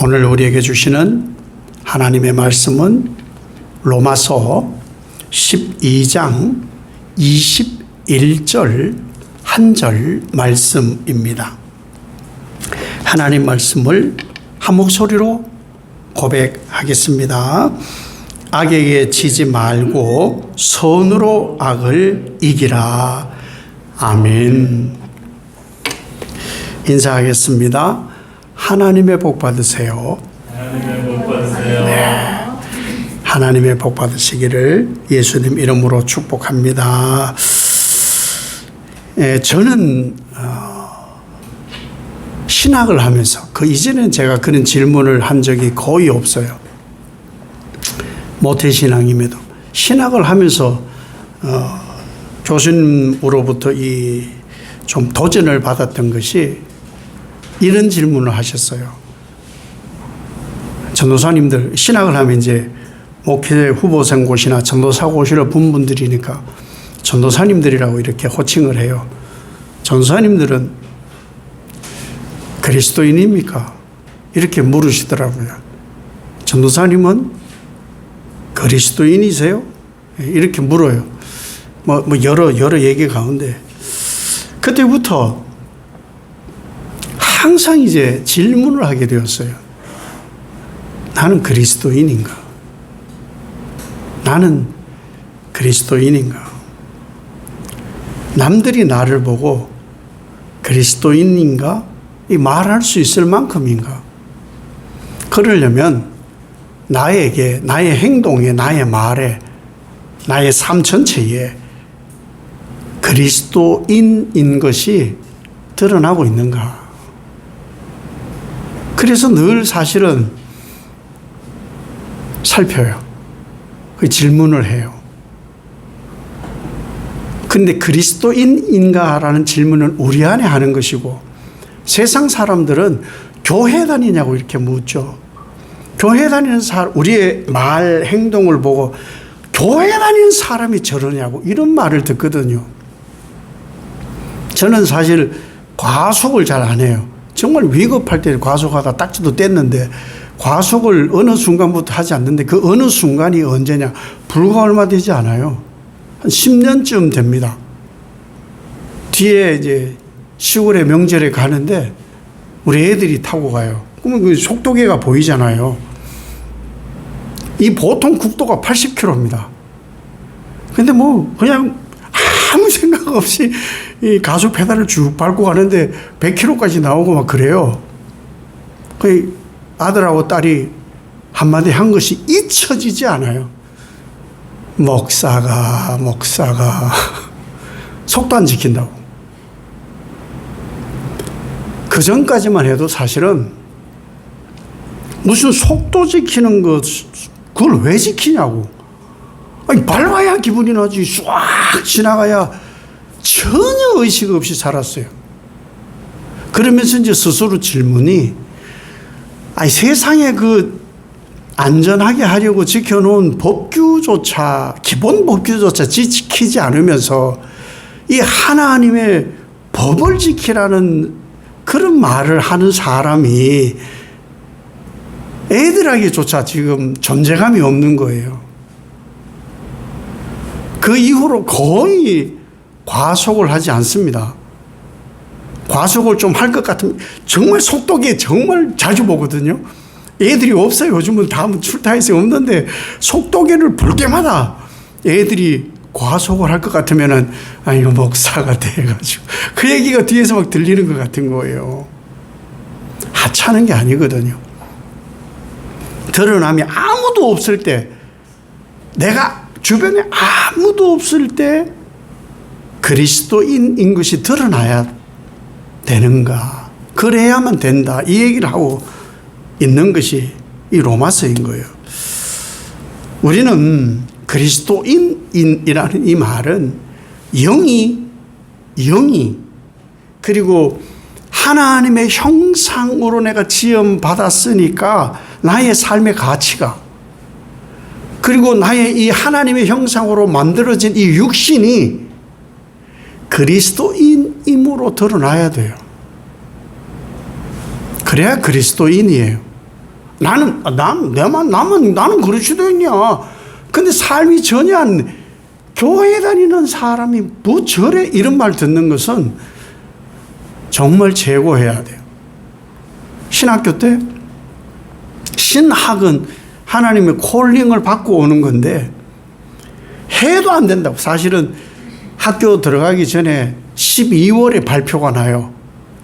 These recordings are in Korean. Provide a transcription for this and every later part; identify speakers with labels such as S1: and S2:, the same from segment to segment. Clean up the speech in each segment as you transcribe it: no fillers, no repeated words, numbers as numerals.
S1: 오늘 우리에게 주시는 하나님의 말씀은 로마서 12장 21절 한 절 말씀입니다. 하나님 말씀을 한 목소리로 고백하겠습니다. 악에게 지지 말고 선으로 악을 이기라. 아멘. 인사하겠습니다. 하나님의 복 받으세요.
S2: 하나님의 복 받으세요.
S1: 네. 하나님의 복 받으시기를 예수님 이름으로 축복합니다. 저는 신학을 하면서 그 이전엔 제가 그런 질문을 한 적이 거의 없어요. 모태신앙임에도 신학을 하면서 교수님으로부터 좀 도전을 받았던 것이 이런 질문을 하셨어요. 전도사님들 신학을 하면 이제 목회 후보생고시나 전도사고시를 본 분들이니까 전도사님들이라고 이렇게 호칭을 해요. 전도사님들은 그리스도인입니까? 이렇게 물으시더라고요. 전도사님은 그리스도인이세요? 이렇게 물어요. 여러 얘기 가운데 그때부터 항상 이제 질문을 하게 되었어요. 나는 그리스도인인가? 나는 그리스도인인가? 남들이 나를 보고 그리스도인인가? 이 말할 수 있을 만큼인가? 그러려면 나에게, 나의 행동에, 나의 말에, 나의 삶 전체에 그리스도인인 것이 드러나고 있는가? 그래서 늘 사실은 살펴요. 그 질문을 해요. 그런데 그리스도인인가라는 질문은 우리 안에 하는 것이고 세상 사람들은 교회 다니냐고 이렇게 묻죠. 교회 다니는 사람, 우리의 말, 행동을 보고 교회 다니는 사람이 저러냐고 이런 말을 듣거든요. 저는 사실 과속을 잘 안 해요. 정말 위급할 때 과속하다 딱지도 뗐는데 과속을 어느 순간부터 하지 않는데 그 어느 순간이 언제냐? 불과 얼마 되지 않아요. 한 10년쯤 됩니다. 뒤에 이제 시골에 명절에 가는데 우리 애들이 타고 가요. 그러면 그 속도계가 보이잖아요. 이 보통 국도가 80km입니다. 근데 그냥 아무 생각 없이 이 가속 페달을 쭉 밟고 가는데 100km까지 나오고 막 그래요. 그 아들하고 딸이 한마디 한 것이 잊혀지지 않아요. 목사가 속도 안 지킨다고. 그 전까지만 해도 사실은 무슨 속도 지키는 것 그걸 왜 지키냐고. 아니 밟아야 기분이 나지 쫙 지나가야 전혀 의식 없이 살았어요. 그러면서 이제 스스로 질문이 아니 세상에 그 안전하게 하려고 지켜놓은 법규조차 기본 법규조차 지키지 않으면서 이 하나님의 법을 지키라는 그런 말을 하는 사람이 애들에게조차 지금 존재감이 없는 거예요. 그 이후로 거의 과속을 하지 않습니다. 과속을 좀 할 것 같으면 정말 속도계 정말 자주 보거든요. 애들이 없어요. 요즘은 다 출타해서 없는데 속도계를 볼 때마다 애들이 과속을 할 것 같으면은 이거 목사가 돼가지고 그 얘기가 뒤에서 막 들리는 것 같은 거예요. 하찮은 게 아니거든요. 드러남이 아무도 없을 때 내가 주변에 아무도 없을 때 그리스도인인 것이 드러나야 되는가? 그래야만 된다. 이 얘기를 하고 있는 것이 이 로마서인 거예요. 우리는 그리스도인이라는 이 말은 영이 그리고 하나님의 형상으로 내가 지음받았으니까 나의 삶의 가치가 그리고 나의 이 하나님의 형상으로 만들어진 이 육신이 그리스도인임으로 드러나야 돼요. 그래야 그리스도인이에요. 나는 그렇지도 않냐. 근데 삶이 전혀 안, 교회 다니는 사람이 뭐 저래? 이런 말 듣는 것은 정말 제고해야 돼요. 신학교 때 신학은 하나님의 콜링을 받고 오는 건데 해도 안 된다고. 사실은 학교 들어가기 전에 12월에 발표가 나요.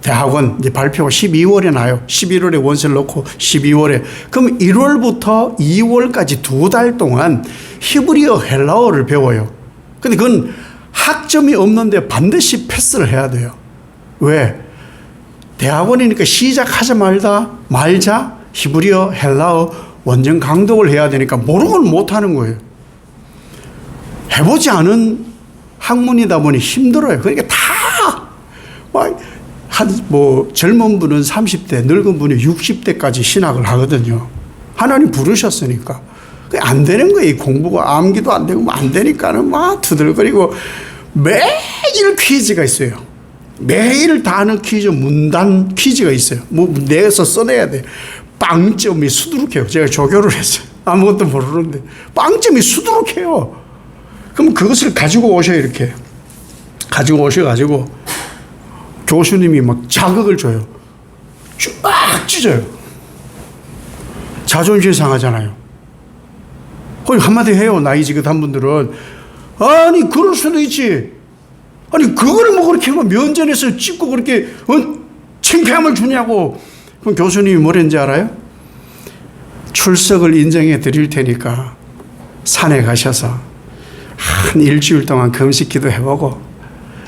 S1: 대학원 이제 발표가 12월에 나요. 11월에 원서를 넣고 12월에. 그럼 1월부터 2월까지 2달 동안 히브리어 헬라어를 배워요. 근데 그건 학점이 없는데 반드시 패스를 해야 돼요. 왜? 대학원이니까 시작하자마자 말자 히브리어 헬라어 원전 강독을 해야 되니까 모르고는 못하는 거예요. 해보지 않은 학문이다 보니 힘들어요. 그러니까 젊은 분은 30대, 늙은 분이 60대까지 신학을 하거든요. 하나님 부르셨으니까. 안 되는 거예요. 공부가 암기도 안 되고 안 되니까는 막 두들거리고 매일 퀴즈가 있어요. 매일 단어 퀴즈, 문단 퀴즈가 있어요. 내서 써내야 돼. 빵점이 수두룩해요. 제가 조교를 했어요. 아무것도 모르는데 빵점이 수두룩해요. 그럼 그것을 가지고 오셔요. 이렇게 가지고 오셔가지고 교수님이 막 자극을 줘요. 쫙 찢어요. 자존심 상하잖아요. 거의 한마디 해요. 나이 지긋한 분들은. 아니 그럴 수도 있지. 아니 그걸 뭐 그렇게 뭐 면전에서 찍고 그렇게 창피함을 주냐고. 그럼 교수님이 뭐랬는지 알아요? 출석을 인정해 드릴 테니까 산에 가셔서 한 일주일 동안 금식 기도해보고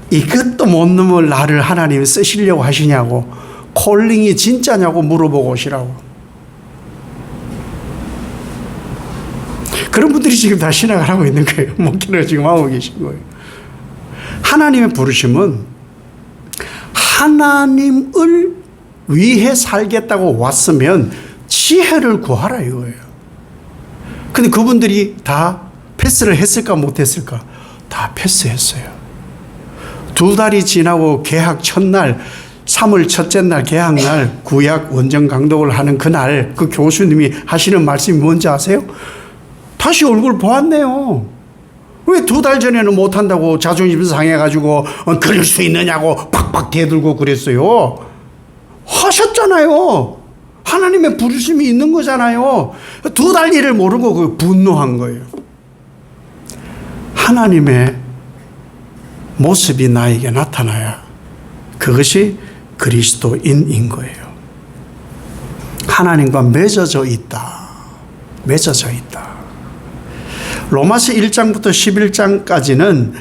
S1: 이것도 못 넘을 나를 하나님이 쓰시려고 하시냐고, 콜링이 진짜냐고 물어보고 오시라고. 그런 분들이 지금 다 신학을 하고 있는 거예요. 목회를 지금 하고 계신 거예요. 하나님의 부르심은 하나님을 위해 살겠다고 왔으면 지혜를 구하라 이거예요. 근데 그분들이 다 패스를 했을까 못했을까? 다 패스했어요. 2달이 지나고 개학 첫날, 3월 첫째 날 개학날 구약 원정 강독을 하는 그날 그 교수님이 하시는 말씀이 뭔지 아세요? 다시 얼굴 보았네요. 왜 2달 전에는 못한다고 자존심 상해가지고 그럴 수 있느냐고 팍팍 대들고 그랬어요. 하셨잖아요. 하나님의 부르심이 있는 거잖아요. 2달 일을 모르고 그 분노한 거예요. 하나님의 모습이 나에게 나타나야 그것이 그리스도인인 거예요. 하나님과 맺어져 있다. 맺어져 있다. 로마서 1장부터 11장까지는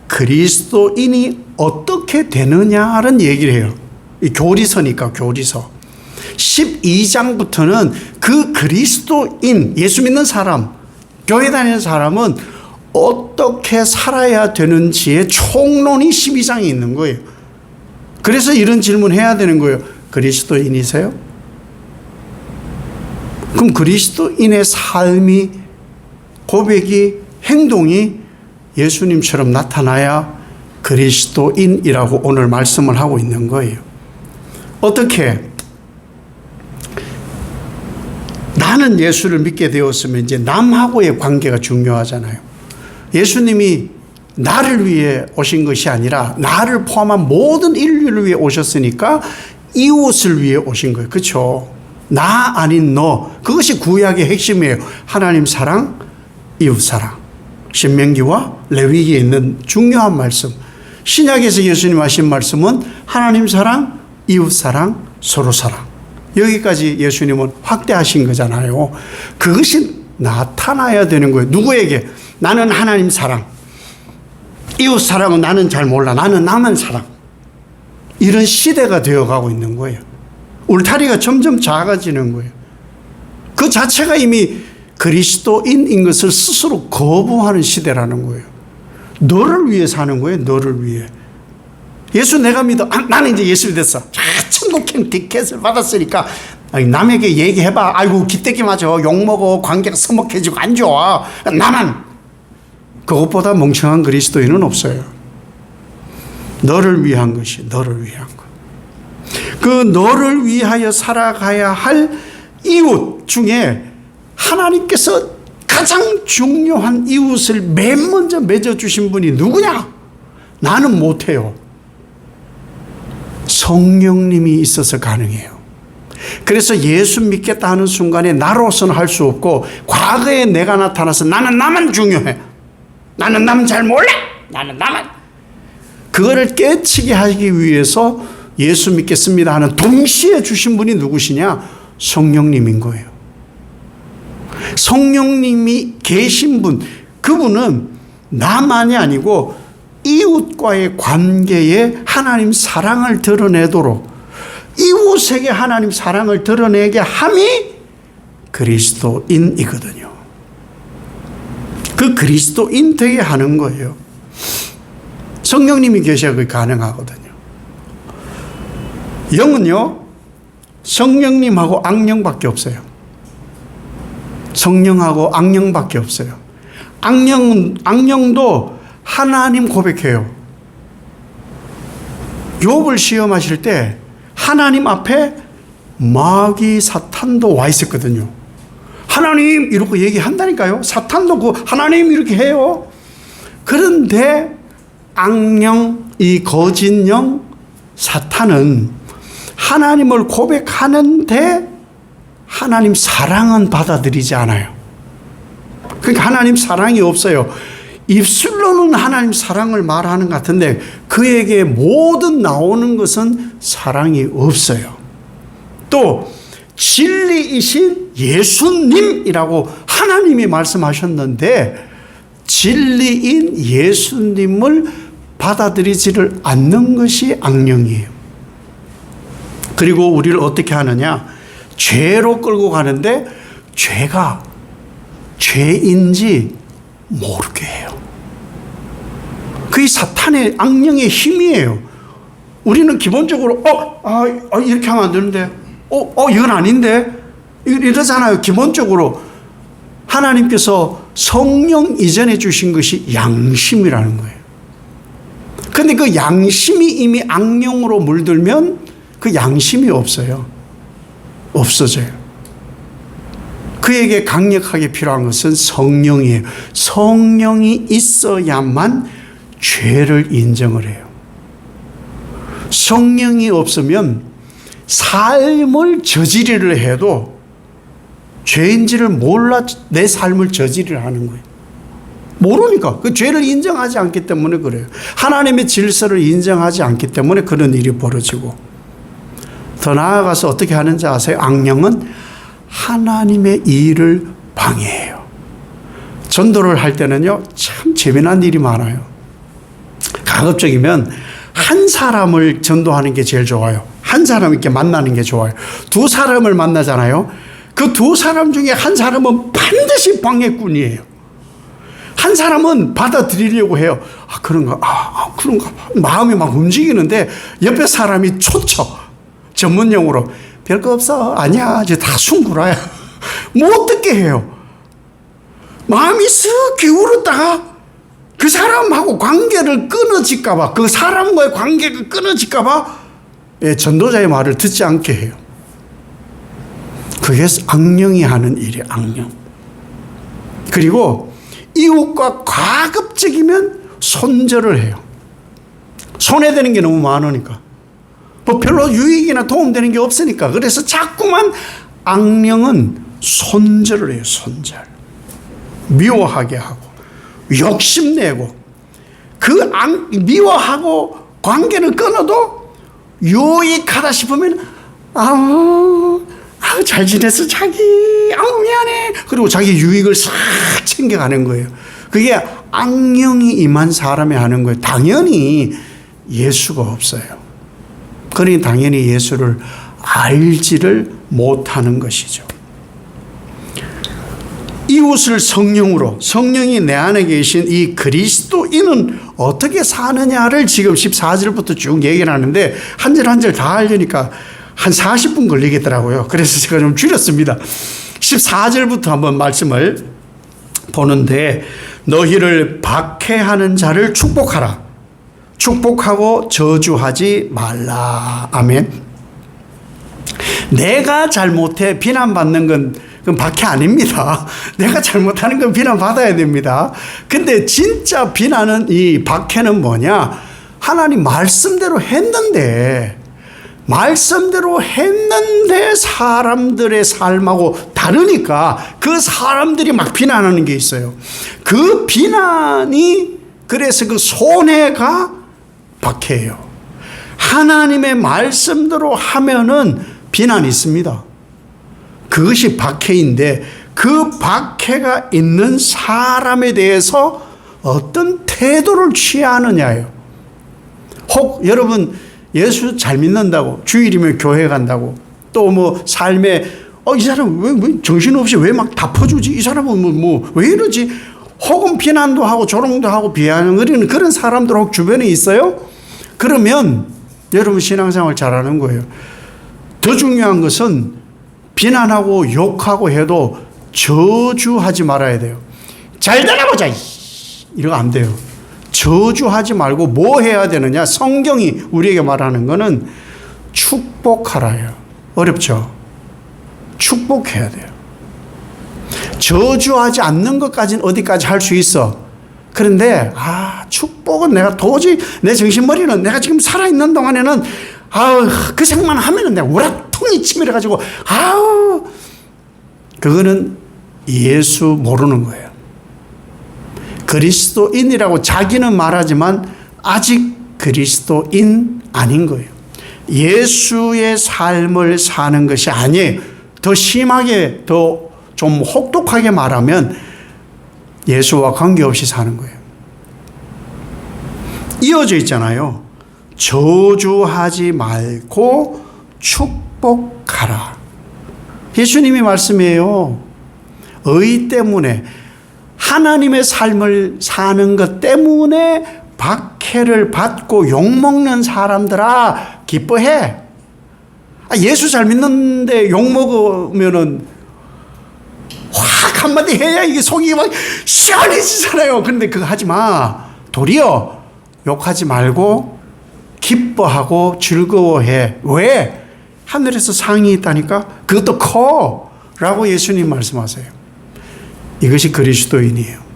S1: 그리스도인이 어떻게 되느냐는 얘기를 해요. 이 교리서니까 교리서. 12장부터는 그 그리스도인, 예수 믿는 사람, 교회 다니는 사람은 어떻게 살아야 되는지의 총론이 12장에 있는 거예요. 그래서 이런 질문 해야 되는 거예요. 그리스도인이세요? 그럼 그리스도인의 삶이, 고백이, 행동이 예수님처럼 나타나야 그리스도인이라고 오늘 말씀을 하고 있는 거예요. 어떻게? 나는 예수를 믿게 되었으면 이제 남하고의 관계가 중요하잖아요. 예수님이 나를 위해 오신 것이 아니라 나를 포함한 모든 인류를 위해 오셨으니까 이웃을 위해 오신 거예요. 그렇죠? 나 아닌 너. 그것이 구약의 핵심이에요. 하나님 사랑, 이웃 사랑. 신명기와 레위기에 있는 중요한 말씀. 신약에서 예수님 하신 말씀은 하나님 사랑, 이웃 사랑, 서로 사랑. 여기까지 예수님은 확대하신 거잖아요. 그것이 나타나야 되는 거예요. 누구에게? 나는 하나님 사랑. 이웃 사랑은 나는 잘 몰라. 나는 나만 사랑. 이런 시대가 되어가고 있는 거예요. 울타리가 점점 작아지는 거예요. 그 자체가 이미 그리스도인인 것을 스스로 거부하는 시대라는 거예요. 너를 위해 사는 거예요. 너를 위해. 예수 내가 믿어. 나는 이제 예수 믿었어. 천국행 티켓을 받았으니까 남에게 얘기해봐. 아이고 기대기 맞아. 욕먹어. 관계가 서먹해지고 안 좋아. 나만. 그것보다 멍청한 그리스도인은 없어요. 너를 위한 것이 너를 위한 것. 그 너를 위하여 살아가야 할 이웃 중에 하나님께서 가장 중요한 이웃을 맨 먼저 맺어주신 분이 누구냐? 나는 못해요. 성령님이 있어서 가능해요. 그래서 예수 믿겠다 하는 순간에 나로서는 할 수 없고, 과거에 내가 나타나서 나는 나만 중요해, 나는 나만 잘 몰라, 나는 나만, 그거를 깨치게 하기 위해서 예수 믿겠습니다 하는 동시에 주신 분이 누구시냐? 성령님인 거예요. 성령님이 계신 분, 그분은 나만이 아니고 이웃과의 관계에 하나님 사랑을 드러내도록, 이웃에게 하나님 사랑을 드러내게 함이 그리스도인이거든요. 그 그리스도인 되게 하는 거예요. 성령님이 계셔야 그게 가능하거든요. 영은요, 성령님하고 악령밖에 없어요. 성령하고 악령밖에 없어요. 악령도 하나님 고백해요. 욥을 시험하실 때 하나님 앞에 마귀 사탄도 와 있었거든요. 하나님 이러고 얘기한다니까요. 사탄도 그 하나님 이렇게 해요. 그런데 악령, 이 거짓 영 사탄은 하나님을 고백하는데 하나님 사랑은 받아들이지 않아요. 그러니까 하나님 사랑이 없어요. 입술로는 하나님 사랑을 말하는 것 같은데 그에게 모든 나오는 것은 사랑이 없어요. 또 진리이신 예수님이라고 하나님이 말씀하셨는데 진리인 예수님을 받아들이지를 않는 것이 악령이에요. 그리고 우리를 어떻게 하느냐? 죄로 끌고 가는데 죄가 죄인지 모르게 해요. 그게 사탄의 악령의 힘이에요. 우리는 기본적으로 이렇게 하면 안 되는데 이건 아닌데 이러잖아요. 기본적으로 하나님께서 성령 이전에 주신 것이 양심이라는 거예요. 그런데 그 양심이 이미 악령으로 물들면 그 양심이 없어요. 없어져요. 그에게 강력하게 필요한 것은 성령이에요. 성령이 있어야만 죄를 인정을 해요. 성령이 없으면 삶을 저지르려 해도 죄인지를 몰라 내 삶을 저지르려 하는 거예요. 모르니까. 그 죄를 인정하지 않기 때문에 그래요. 하나님의 질서를 인정하지 않기 때문에 그런 일이 벌어지고, 더 나아가서 어떻게 하는지 아세요? 악령은 하나님의 일을 방해해요. 전도를 할 때는요, 참 재미난 일이 많아요. 가급적이면 한 사람을 전도하는 게 제일 좋아요. 한 사람 이렇게 만나는 게 좋아요. 두 사람을 만나잖아요. 그 두 사람 중에 한 사람은 반드시 방해꾼이에요. 한 사람은 받아들이려고 해요. 그런가? 그런가? 마음이 막 움직이는데 옆에 사람이 초쳐. 전문용어로 별거 없어. 아니야. 이제 다 숭구라야. 못 듣게 해요. 마음이 쓱 기울었다가 그 사람하고 관계를 끊어질까봐, 그 사람과의 관계가 끊어질까봐 전도자의 말을 듣지 않게 해요. 그게 악령이 하는 일이에요. 악령. 그리고 이웃과 가급적이면 손절을 해요. 손해되는 게 너무 많으니까. 뭐 별로 유익이나 도움되는 게 없으니까. 그래서 자꾸만 악령은 손절을 해요. 손절. 미워하게 하고 욕심내고, 미워하고 관계를 끊어도 유익하다 싶으면 잘 지냈어 자기, 미안해, 그리고 자기 유익을 싹 챙겨가는 거예요. 그게 악령이 임한 사람이 하는 거예요. 당연히 예수가 없어요. 그러니 당연히 예수를 알지를 못하는 것이죠. 이웃을 성령으로, 성령이 내 안에 계신 이 그리스도인은 어떻게 사느냐를 지금 14절부터 쭉 얘기를 하는데 한 절 한 절 다 하려니까 한 40분 걸리겠더라고요. 그래서 제가 좀 줄였습니다. 14절부터 한번 말씀을 보는데, 너희를 박해하는 자를 축복하라. 축복하고 저주하지 말라. 아멘. 내가 잘못해 비난받는 건 그건 박해 아닙니다. 내가 잘못하는 건 비난받아야 됩니다. 근데 진짜 비난은, 이 박해는 뭐냐? 하나님 말씀대로 했는데 사람들의 삶하고 다르니까 그 사람들이 막 비난하는 게 있어요. 그 비난이, 그래서 그 손해가 박해예요. 하나님의 말씀대로 하면은 비난이 있습니다. 그것이 박해인데, 그 박해가 있는 사람에 대해서 어떤 태도를 취하느냐예요. 혹 여러분 예수 잘 믿는다고, 주일이면 교회 간다고, 또 뭐 삶에 이 사람 왜 정신없이 왜 막 다 퍼주지? 이 사람은 왜 이러지? 혹은 비난도 하고 조롱도 하고 비아냥거리는 그런 사람들 혹 주변에 있어요? 그러면 여러분 신앙생활 잘하는 거예요. 더 중요한 것은 비난하고 욕하고 해도 저주하지 말아야 돼요. 잘 되나보자! 이러고 안 돼요. 저주하지 말고 뭐 해야 되느냐? 성경이 우리에게 말하는 거는 축복하라요. 어렵죠? 축복해야 돼요. 저주하지 않는 것까지는 어디까지 할 수 있어. 그런데 축복은 내가 도저히, 내 정신머리는 내가 지금 살아있는 동안에는 그 생각만 하면은 내가 우라통이 치밀어가지고 그거는 예수 모르는 거예요. 그리스도인이라고 자기는 말하지만 아직 그리스도인 아닌 거예요. 예수의 삶을 사는 것이 아니에요. 더 심하게, 더 좀 혹독하게 말하면 예수와 관계없이 사는 거예요. 이어져 있잖아요. 저주하지 말고 축복하라. 예수님이 말씀이에요. 의 때문에, 하나님의 삶을 사는 것 때문에 박해를 받고 욕먹는 사람들아 기뻐해. 예수 잘 믿는데 욕먹으면은 확 한마디 해야 이게 속이 막 시원해지잖아요. 그런데 그거 하지 마. 도리어 욕하지 말고 기뻐하고 즐거워해. 왜? 하늘에서 상이 있다니까? 그것도 커. 라고 예수님 말씀하세요. 이것이 그리스도인이에요.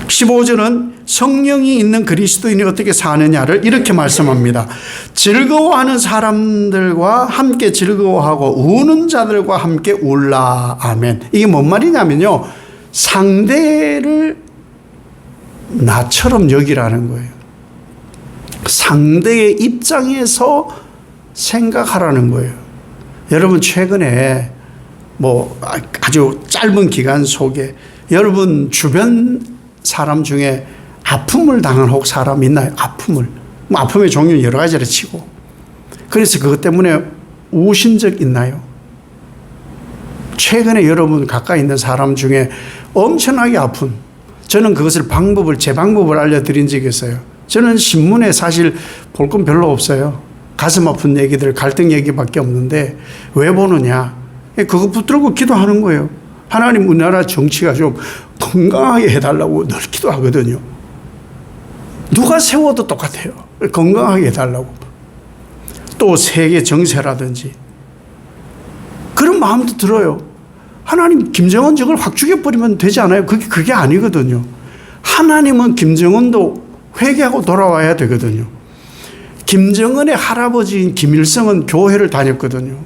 S1: 15절은 성령이 있는 그리스도인이 어떻게 사느냐를 이렇게 말씀합니다. 즐거워하는 사람들과 함께 즐거워하고 우는 자들과 함께 울라. 아멘. 이게 뭔 말이냐면요, 상대를 나처럼 여기라는 거예요. 상대의 입장에서 생각하라는 거예요. 여러분 최근에 아주 짧은 기간 속에 여러분 주변 사람 중에 아픔을 당한 혹 사람 있나요? 아픔의 종류는 여러 가지를 치고, 그래서 그것 때문에 우신 적 있나요? 최근에 여러분 가까이 있는 사람 중에 엄청나게 아픈, 저는 그것을 제 방법을 알려드린 적이 있어요. 저는 신문에 사실 볼 건 별로 없어요. 가슴 아픈 얘기들, 갈등 얘기밖에 없는데 왜 보느냐? 그거 붙들고 기도하는 거예요. 하나님, 우리나라 정치가 좀 건강하게 해달라고 늘 기도하거든요. 누가 세워도 똑같아요. 건강하게 해달라고. 또 세계 정세라든지 그런 마음도 들어요. 하나님, 김정은 저걸 확 죽여버리면 되지 않아요? 그게 아니거든요. 하나님은 김정은도 회개하고 돌아와야 되거든요. 김정은의 할아버지인 김일성은 교회를 다녔거든요.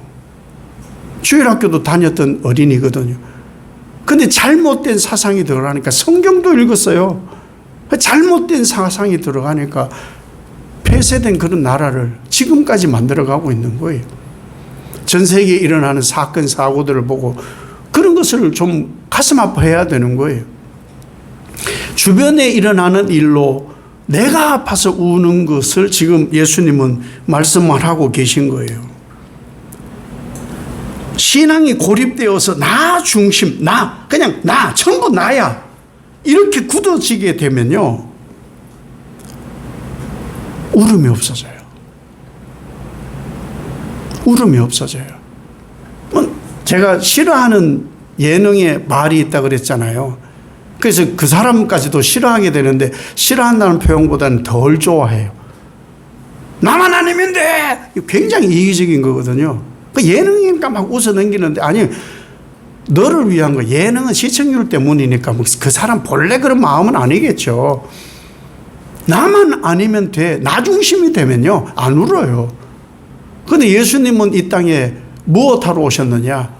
S1: 주일학교도 다녔던 어린이거든요. 근데 잘못된 사상이 들어가니까, 성경도 읽었어요. 잘못된 사상이 들어가니까 폐쇄된 그런 나라를 지금까지 만들어가고 있는 거예요. 전 세계에 일어나는 사건, 사고들을 보고 그런 것을 좀 가슴 아파해야 되는 거예요. 주변에 일어나는 일로 내가 아파서 우는 것을 지금 예수님은 말씀만 하고 계신 거예요. 신앙이 고립되어서 나 중심, 그냥 전부 나야, 이렇게 굳어지게 되면요, 울음이 없어져요. 울음이 없어져요. 제가 싫어하는 예능에 말이 있다 그랬잖아요. 그래서 그 사람까지도 싫어하게 되는데, 싫어한다는 표현보다는 덜 좋아해요. 나만 아니면 돼. 굉장히 이기적인 거거든요. 그 예능이니까 막 웃어 넘기는데, 아니, 너를 위한 거. 예능은 시청률 때문이니까 그 사람 본래 그런 마음은 아니겠죠. 나만 아니면 돼. 나 중심이 되면요, 안 울어요. 그런데 예수님은 이 땅에 무엇하러 오셨느냐?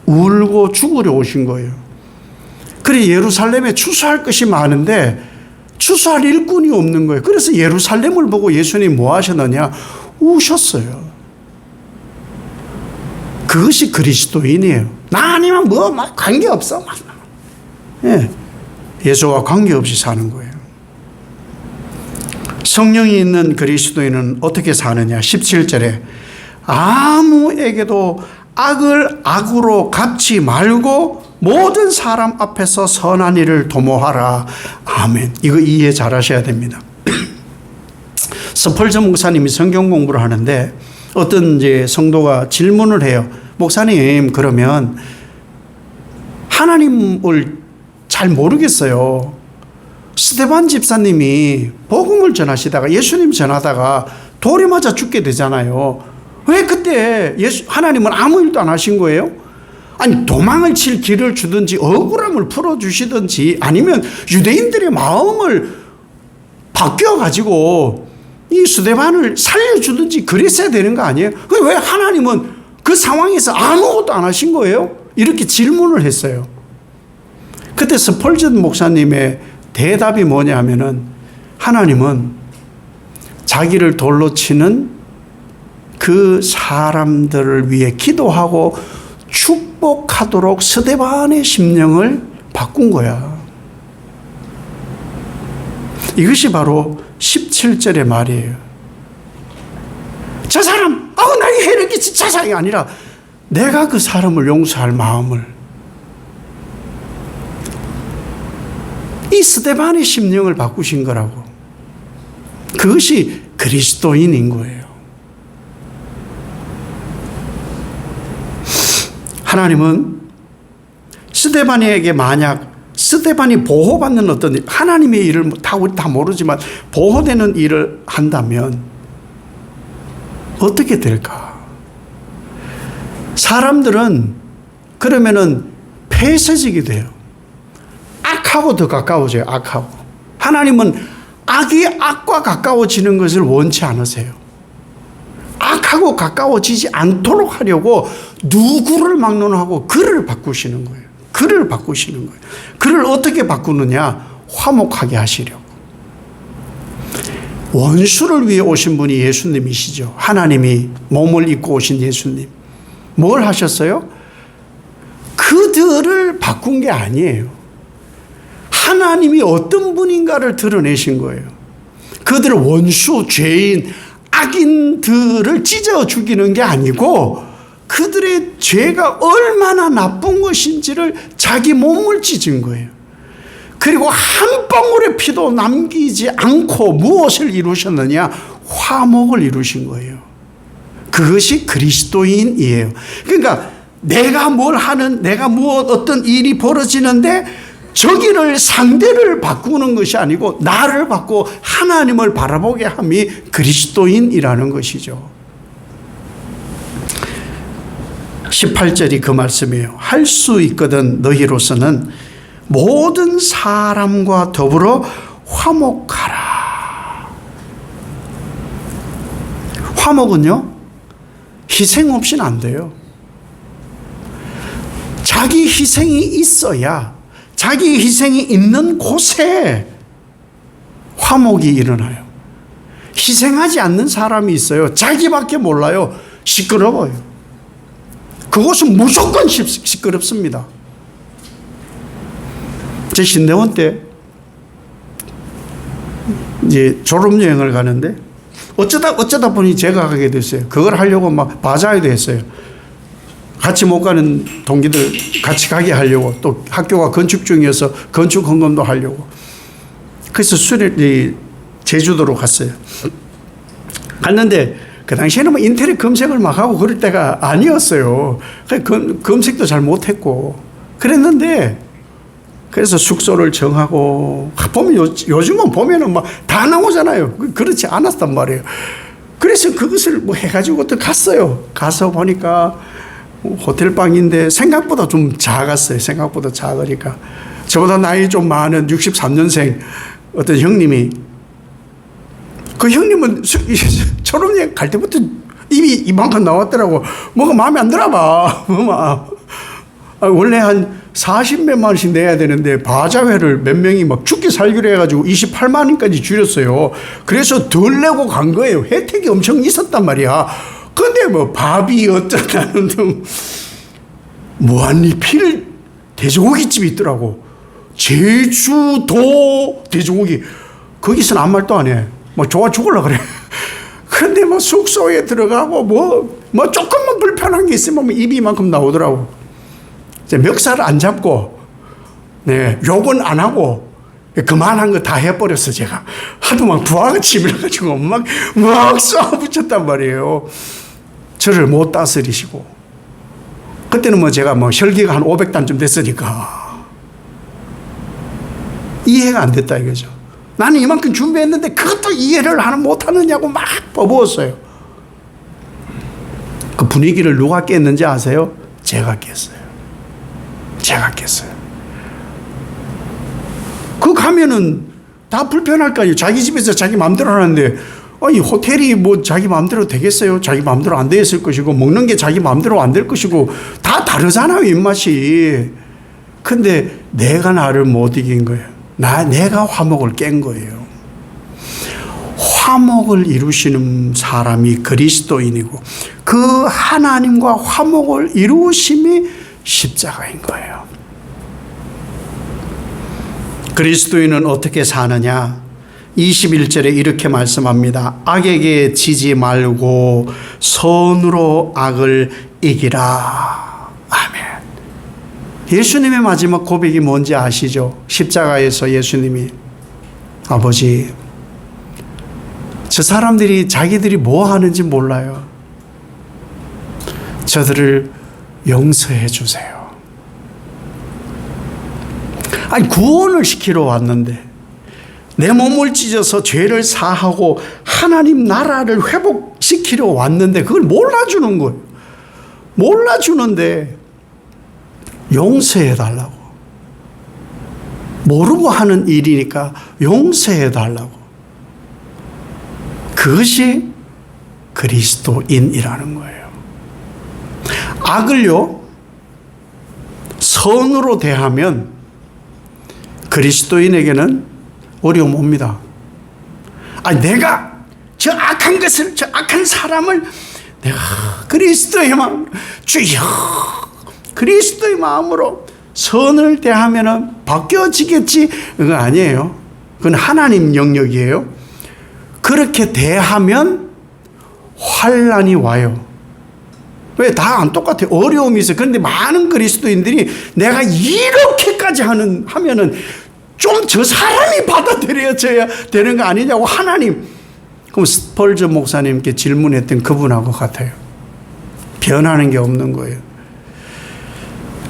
S1: 울고 죽으려 오신 거예요. 그래, 예루살렘에 추수할 것이 많은데 추수할 일꾼이 없는 거예요. 그래서 예루살렘을 보고 예수님이 뭐 하셨느냐? 우셨어요. 그것이 그리스도인이에요. 나 아니면 뭐 관계없어. 예. 예수와 관계없이 사는 거예요. 성령이 있는 그리스도인은 어떻게 사느냐? 17절에 아무에게도 악을 악으로 갚지 말고 모든 사람 앞에서 선한 일을 도모하라. 아멘. 이거 이해 잘 하셔야 됩니다. 스펄전 목사님이 성경 공부를 하는데 어떤 이제 성도가 질문을 해요. 목사님, 그러면 하나님을 잘 모르겠어요. 스데반 집사님이 복음을 전하시다가 예수님 전하다가 돌에 맞아 죽게 되잖아요. 왜 그때 하나님은 아무 일도 안 하신 거예요? 아니, 도망을 칠 길을 주든지 억울함을 풀어주시든지 아니면 유대인들의 마음을 바뀌어가지고 이 스데반을 살려주든지 그랬어야 되는 거 아니에요? 왜 하나님은 그 상황에서 아무것도 안 하신 거예요? 이렇게 질문을 했어요. 그때 스펄전 목사님의 대답이 뭐냐 하면은, 하나님은 자기를 돌로 치는 그 사람들을 위해 기도하고 축복하도록 스데반의 심령을 바꾼 거야. 이것이 바로 17절의 말이에요. 저 사람, 나에게 해를 끼친 자상이 아니라 내가 그 사람을 용서할 마음을, 이 스데반의 심령을 바꾸신 거라고. 그것이 그리스도인인 거예요. 하나님은 스데반에게 만약 스데반이 보호받는 어떤 일, 하나님의 일을 우리 다 모르지만 보호되는 일을 한다면 어떻게 될까? 사람들은 그러면은 폐쇄적이 돼요. 악하고 더 가까워져요. 악하고. 하나님은 악이 악과 가까워지는 것을 원치 않으세요. 악하고 가까워지지 않도록 하려고 누구를 막론하고 그를 바꾸시는 거예요. 그를 바꾸시는 거예요. 그를 어떻게 바꾸느냐? 화목하게 하시려고. 원수를 위해 오신 분이 예수님이시죠. 하나님이 몸을 입고 오신 예수님. 뭘 하셨어요? 그들을 바꾼 게 아니에요. 하나님이 어떤 분인가를 드러내신 거예요. 그들을 원수, 죄인, 악인들을 찢어 죽이는 게 아니고 그들의 죄가 얼마나 나쁜 것인지를 자기 몸을 찢은 거예요. 그리고 한 방울의 피도 남기지 않고 무엇을 이루셨느냐? 화목을 이루신 거예요. 그것이 그리스도인이에요. 그러니까 내가 뭘 하는, 내가 어떤 일이 벌어지는데 저기를 상대를 바꾸는 것이 아니고 나를 바꾸고 하나님을 바라보게 함이 그리스도인이라는 것이죠. 18절이 그 말씀이에요. 할 수 있거든 너희로서는 모든 사람과 더불어 화목하라. 화목은요, 희생 없이는 안 돼요. 자기 희생이 있어야, 자기 희생이 있는 곳에 화목이 일어나요. 희생하지 않는 사람이 있어요. 자기밖에 몰라요. 시끄러워요. 그곳은 무조건 시끄럽습니다. 제 신대원 때 이제 졸업여행을 가는데 어쩌다 보니 제가 가게 됐어요. 그걸 하려고 막 바자회도 했어요. 같이 못 가는 동기들 같이 가게 하려고, 또 학교가 건축 중이어서 건축 헌금도 하려고. 그래서 제주도로 갔어요. 갔는데 그 당시에는 뭐 인터넷 검색을 막 하고 그럴 때가 아니었어요. 검색도 잘 못했고 그랬는데, 그래서 숙소를 정하고 보면 요즘은 보면은 막 다 나오잖아요. 그렇지 않았단 말이에요. 그래서 그것을 뭐 해가지고 또 갔어요. 가서 보니까 호텔 방인데 생각보다 좀 작았어요. 생각보다 작으니까. 저보다 나이 좀 많은 63년생 어떤 형님이, 그 형님은 졸업여행 갈 때부터 입이 이만큼 나왔더라고. 뭐가 마음에 안 들어 봐. 원래 한 40몇만 원씩 내야 되는데 바자회를 몇 명이 막 죽기 살기로 해가지고 28만 원까지 줄였어요. 그래서 덜 내고 간 거예요. 혜택이 엄청 있었단 말이야. 근데 뭐 밥이 어쩌다는 등 무한리필 돼지고기집이 있더라고. 제주도 돼지고기. 거기서는 아무 말도 안 해. 뭐 좋아 죽을라 그래. 근데 뭐 숙소에 들어가고 뭐 조금만 불편한 게 있으면 뭐 입이 이만큼 나오더라고. 멱살을 안 잡고, 네, 욕은 안 하고, 그만한 거 다 해버렸어, 제가. 하도 막 부하같이 밀어가지고 막 쏴붙였단 말이에요. 저를 못 다스리시고. 그때는 뭐 제가 뭐 혈기가 한 500단쯤 됐으니까. 이해가 안 됐다 이거죠. 나는 이만큼 준비했는데 그것도 이해를 못하느냐고 막 퍼부었어요. 그 분위기를 누가 깼는지 아세요? 제가 깼어요. 제가 깼어요. 그 가면은 다 불편할 거 아니에요. 자기 집에서 자기 마음대로 하는데, 아니, 호텔이 뭐 자기 마음대로 되겠어요? 자기 마음대로 안 되었을 것이고, 먹는 게 자기 마음대로 안 될 것이고, 다 다르잖아요, 입맛이. 근데 내가 나를 못 이긴 거예요. 내가 화목을 깬 거예요. 화목을 이루시는 사람이 그리스도인이고, 그 하나님과 화목을 이루심이 십자가인 거예요. 그리스도인은 어떻게 사느냐? 21절에 이렇게 말씀합니다. 악에게 지지 말고 선으로 악을 이기라. 아멘. 예수님의 마지막 고백이 뭔지 아시죠? 십자가에서 예수님이, 아버지, 저 사람들이 자기들이 뭐 하는지 몰라요. 저들을 용서해 주세요. 아니, 구원을 시키러 왔는데 내 몸을 찢어서 죄를 사하고 하나님 나라를 회복시키러 왔는데 그걸 몰라주는 거예요. 몰라주는데 용서해 달라고. 모르고 하는 일이니까 용서해 달라고. 그것이 그리스도인이라는 거예요. 악을요, 선으로 대하면 그리스도인에게는 어려움 옵니다. 아니, 내가 저 악한 것을, 저 악한 사람을 내가 그리스도의 마음, 주여, 그리스도의 마음으로 선을 대하면 바뀌어지겠지. 그건 아니에요. 그건 하나님 영역이에요. 그렇게 대하면 환난이 와요. 왜? 다 안 똑같아. 어려움이 있어요. 그런데 많은 그리스도인들이 내가 이렇게까지 하면은 좀 저 사람이 받아들여져야 되는 거 아니냐고 하나님. 그럼 스펄전 목사님께 질문했던 그분하고 같아요. 변하는 게 없는 거예요.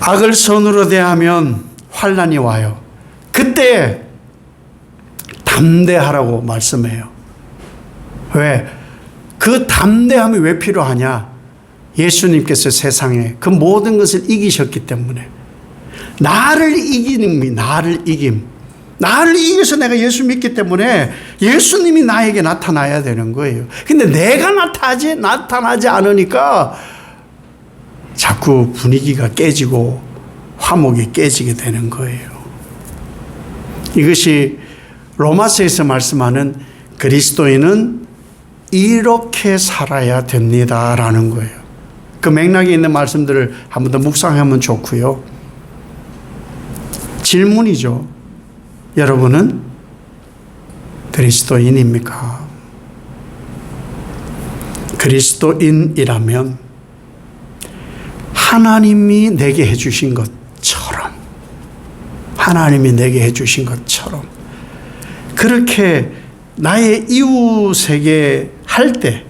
S1: 악을 선으로 대하면 환난이 와요. 그때 담대하라고 말씀해요. 왜? 그 담대함이 왜 필요하냐? 예수님께서 세상에 그 모든 것을 이기셨기 때문에. 나를 이기는 게 나를 이김. 나를 이겨서 내가 예수 믿기 때문에 예수님이 나에게 나타나야 되는 거예요. 근데 내가 나타나지 않으니까 자꾸 분위기가 깨지고 화목이 깨지게 되는 거예요. 이것이 로마서에서 말씀하는 그리스도인은 이렇게 살아야 됩니다라는 거예요. 그 맥락에 있는 말씀들을 한 번 더 묵상하면 좋고요. 질문이죠. 여러분은 그리스도인입니까? 그리스도인이라면 하나님이 내게 해주신 것처럼, 하나님이 내게 해주신 것처럼 그렇게 나의 이웃에게 할 때,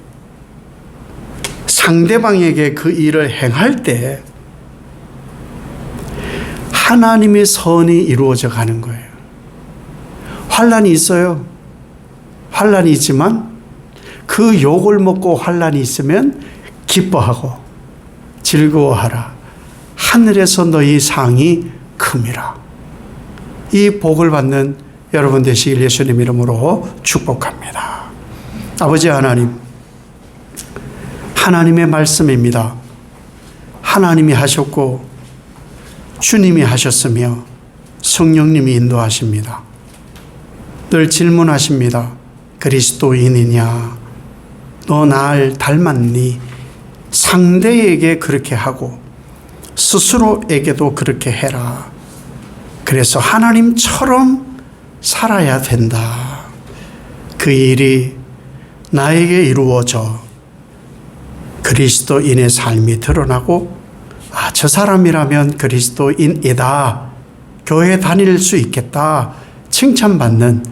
S1: 상대방에게 그 일을 행할 때 하나님의 선이 이루어져 가는 거예요. 환난이 있어요. 환난이 있지만 그 욕을 먹고 환난이 있으면 기뻐하고 즐거워하라. 하늘에서 너희 상이 큼이라. 이 복을 받는 여러분 되시길 예수님 이름으로 축복합니다. 아버지 하나님, 하나님의 말씀입니다. 하나님이 하셨고 주님이 하셨으며 성령님이 인도하십니다. 늘 질문하십니다. 그리스도인이냐? 너 날 닮았니? 상대에게 그렇게 하고 스스로에게도 그렇게 해라. 그래서 하나님처럼 살아야 된다. 그 일이 나에게 이루어져 그리스도인의 삶이 드러나고, 아, 저 사람이라면 그리스도인이다, 교회 다닐 수 있겠다, 칭찬받는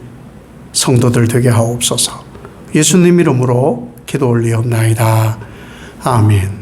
S1: 성도들 되게 하옵소서. 예수님 이름으로 기도 올리옵나이다. 아멘.